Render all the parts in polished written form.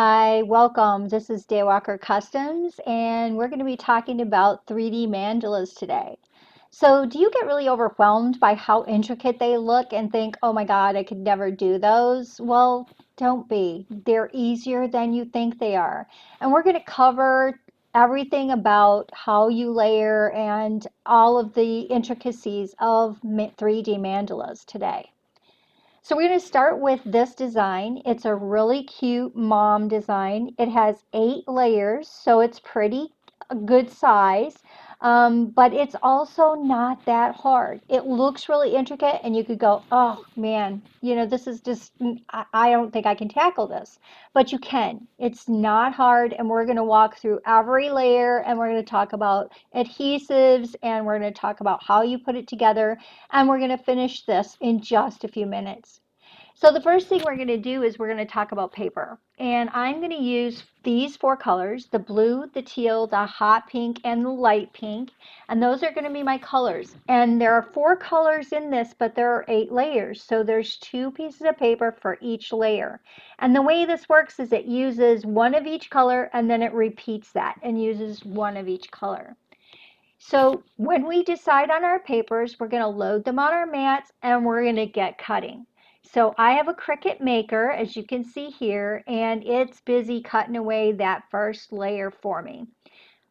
Hi, welcome. This is Daywalker Customs, and we're going to be talking about 3D mandalas today. So, do you get really overwhelmed by how intricate they look and think, oh my God, I could never do those? Well, don't be. They're easier than you think they are. And we're going to cover everything about how you layer and all of the intricacies of 3D mandalas today. So we're going to start with this design. It's a really cute mom design. It has 8 layers, so it's pretty good size, but it's also not that hard. It looks really intricate, and you could go, oh man, this is just, I don't think I can tackle this. But you can. It's not hard, and we're going to walk through every layer, and we're going to talk about adhesives, and we're going to talk about how you put it together, and we're going to finish this in just a few minutes. So the first thing we're going to do is we're going to talk about paper. And I'm going to use these 4 colors, the blue, the teal, the hot pink, and the light pink. And those are going to be my colors. And there are 4 colors in this, but there are 8 layers. So there's 2 pieces of paper for each layer. And the way this works is it uses one of each color, and then it repeats that and uses one of each color. So when we decide on our papers, we're going to load them on our mats and we're going to get cutting. So I have a Cricut maker, as you can see here, and it's busy cutting away that first layer for me.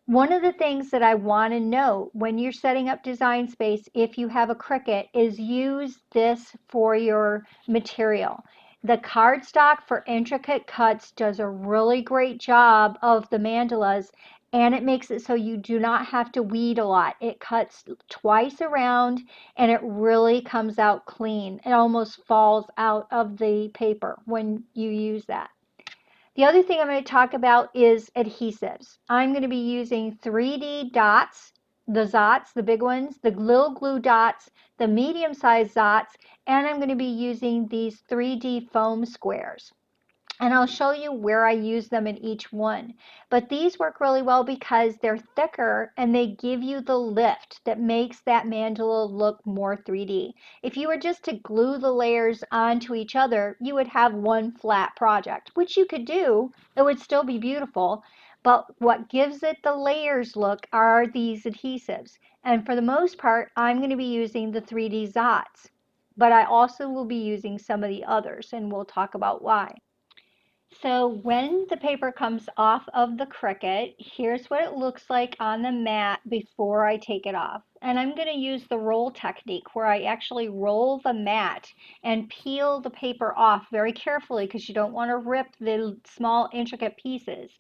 One of the things that I want to note when you're setting up Design Space, if you have a Cricut, is use this for your material. The cardstock for intricate cuts does a really great job of the mandalas, and it makes it so you do not have to weed a lot. It cuts twice around and it really comes out clean. It almost falls out of the paper when you use that. The other thing I'm going to talk about is adhesives. I'm going to be using 3D dots, the Zots, the big ones, the little glue dots, the medium-sized Zots, and I'm going to be using these 3D foam squares. And I'll show you where I use them in each one. But these work really well because they're thicker and they give you the lift that makes that mandala look more 3D. If you were just to glue the layers onto each other, you would have one flat project, which you could do. It would still be beautiful. But what gives it the layers look are these adhesives. And for the most part, I'm going to be using the 3D Zots. But I also will be using some of the others, and we'll talk about why. So when the paper comes off of the Cricut, here's what it looks like on the mat before I take it off. And I'm going to use the roll technique where I actually roll the mat and peel the paper off very carefully because you don't want to rip the small intricate pieces.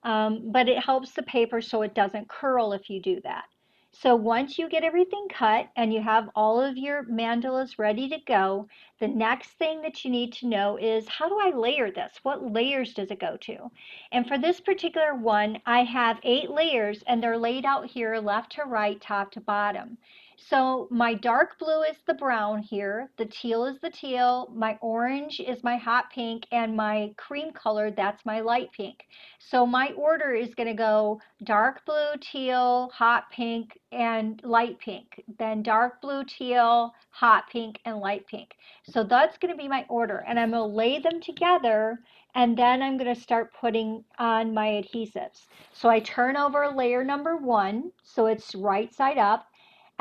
But it helps the paper so it doesn't curl if you do that. So once you get everything cut and you have all of your mandalas ready to go, the next thing that you need to know is, how do I layer this? What layers does it go to? And for this particular one, I have 8 layers and they're laid out here left to right, top to bottom. So my dark blue is the brown here, the teal is the teal, my orange is my hot pink, and my cream color, that's my light pink. So my order is going to go dark blue, teal, hot pink, and light pink. Then dark blue, teal, hot pink, and light pink. So that's going to be my order. And I'm going to lay them together, and then I'm going to start putting on my adhesives. So I turn over layer number 1, so it's right side up.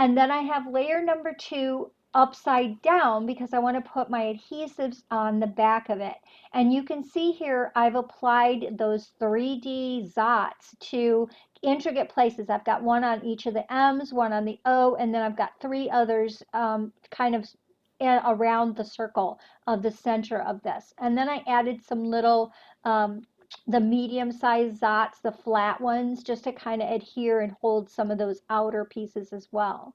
And then I have layer number 2 upside down because I want to put my adhesives on the back of it. And you can see here I've applied those 3D Zots to intricate places. I've got one on each of the M's, one on the O, and then I've got 3 others kind of around the circle of the center of this. And then I added some little the medium-sized Zots, the flat ones, just to kind of adhere and hold some of those outer pieces as well.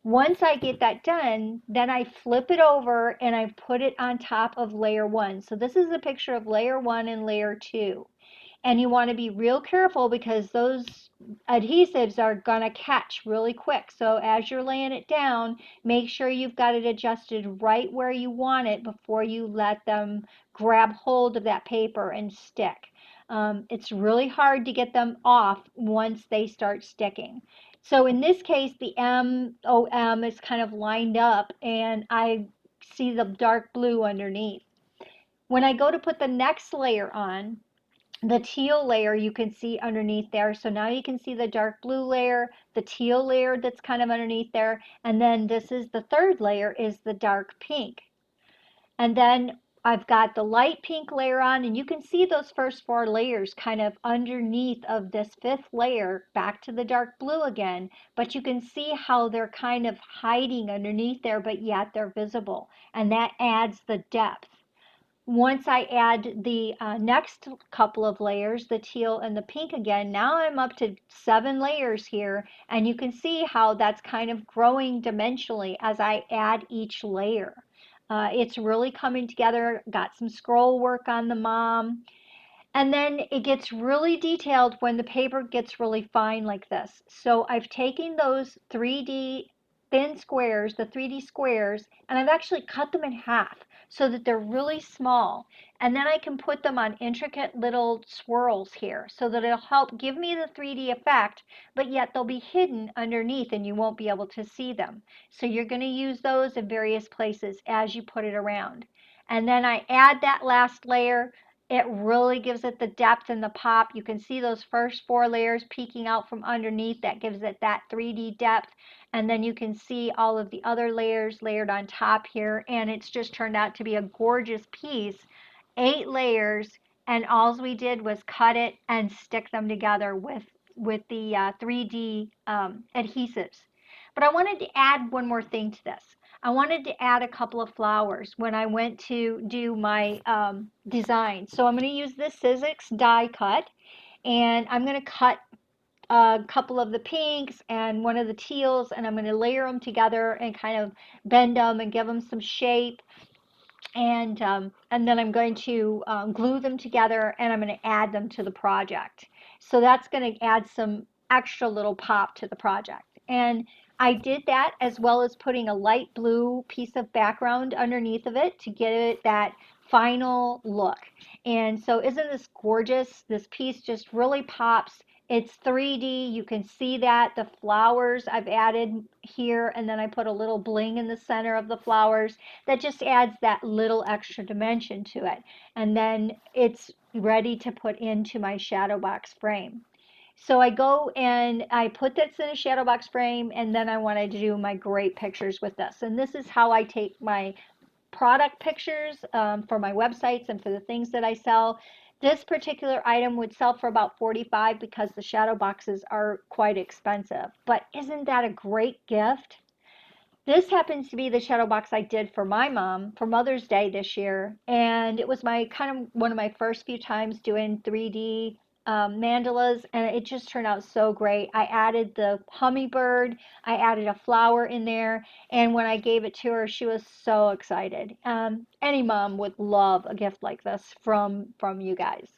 Once I get that done, then I flip it over and I put it on top of layer 1. So this is a picture of layer 1 and layer 2. And you want to be real careful because those adhesives are going to catch really quick. So as you're laying it down, make sure you've got it adjusted right where you want it before you let them grab hold of that paper and stick. It's really hard to get them off once they start sticking. So in this case, the MOM is kind of lined up and I see the dark blue underneath. When I go to put the next layer on, The teal layer you can see underneath there. So now you can see the dark blue layer, the teal layer that's kind of underneath there. And then this is the third layer is the dark pink. And then I've got the light pink layer on, and you can see those first four layers kind of underneath of this fifth layer back to the dark blue again. But you can see how they're kind of hiding underneath there, but yet they're visible. And that adds the depth. Once I add the next couple of layers, the teal and the pink again, now I'm up to 7 layers here, and you can see how that's kind of growing dimensionally as I add each layer. It's really coming together. Got some scroll work on the mom. And then it gets really detailed when the paper gets really fine like this. So I've taken those 3D thin squares, the 3D squares, and I've actually cut them in half so that they're really small. And then I can put them on intricate little swirls here so that it'll help give me the 3D effect, but yet they'll be hidden underneath and you won't be able to see them. So you're going to use those in various places as you put it around. And then I add that last layer. It really gives it the depth and the pop. You can see those first 4 layers peeking out from underneath. That gives it that 3D depth. And then you can see all of the other layers layered on top here. And it's just turned out to be a gorgeous piece. 8 layers. And all we did was cut it and stick them together with the 3D adhesives. But I wanted to add one more thing to this. I wanted to add a couple of flowers when I went to do my design. So I'm going to use this Sizzix die cut, and I'm going to cut a couple of the pinks and one of the teals, and I'm going to layer them together and kind of bend them and give them some shape. And then I'm going to glue them together, and I'm going to add them to the project. So that's going to add some extra little pop to the project. And I did that as well as putting a light blue piece of background underneath of it to get it that final look. And so isn't this gorgeous? This piece just really pops. It's 3D. You can see that the flowers I've added here, and then I put a little bling in the center of the flowers that just adds that little extra dimension to it. And then it's ready to put into my shadow box frame. So I go and I put this in a shadow box frame, and then I wanted to do my great pictures with this. And this is how I take my product pictures for my websites and for the things that I sell. This particular item would sell for about $45 because the shadow boxes are quite expensive. But isn't that a great gift? This happens to be the shadow box I did for my mom for Mother's Day this year, and it was my kind of one of my first few times doing 3D mandalas, and it just turned out so great. I added the hummingbird, I added a flower in there, and when I gave it to her, she was so excited. Any mom would love a gift like this from you guys.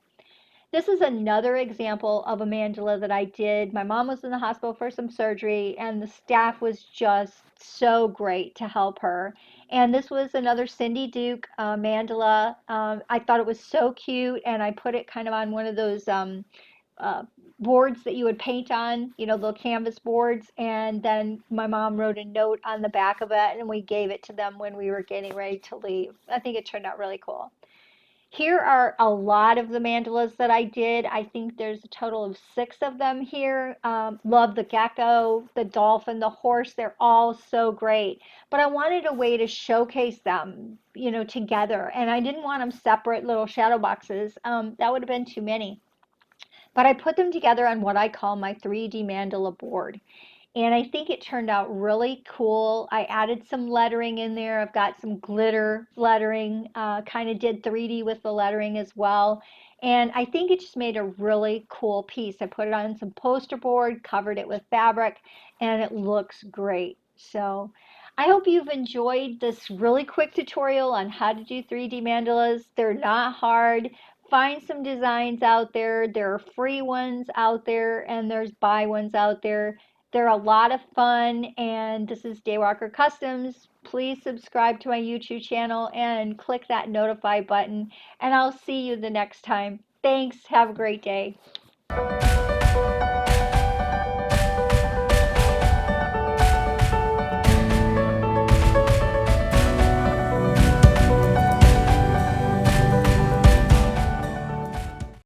This is another example of a mandala that I did. My mom was in the hospital for some surgery, and the staff was just so great to help her. And this was another Cindy Duke mandala. I thought it was so cute, and I put it kind of on one of those uh, boards that you would paint on, you know, the canvas boards. And then my mom wrote a note on the back of it, and we gave it to them when we were getting ready to leave. I think it turned out really cool. Here are a lot of the mandalas that I did. I think there's a total of 6 of them here. Love the gecko, the dolphin, the horse. They're all so great. But I wanted a way to showcase them, you know, together. And I didn't want them separate little shadow boxes. That would have been too many. But I put them together on what I call my 3D mandala board. And I think it turned out really cool. I added some lettering in there. I've got some glitter lettering, kind of did 3D with the lettering as well. And I think it just made a really cool piece. I put it on some poster board, covered it with fabric, and it looks great. So I hope you've enjoyed this really quick tutorial on how to do 3D mandalas. They're not hard. Find some designs out there. There are free ones out there, and there's buy ones out there. They're a lot of fun, and this is Daywalker Customs. Please subscribe to my YouTube channel and click that notify button, and I'll see you the next time. Thanks. Have a great day.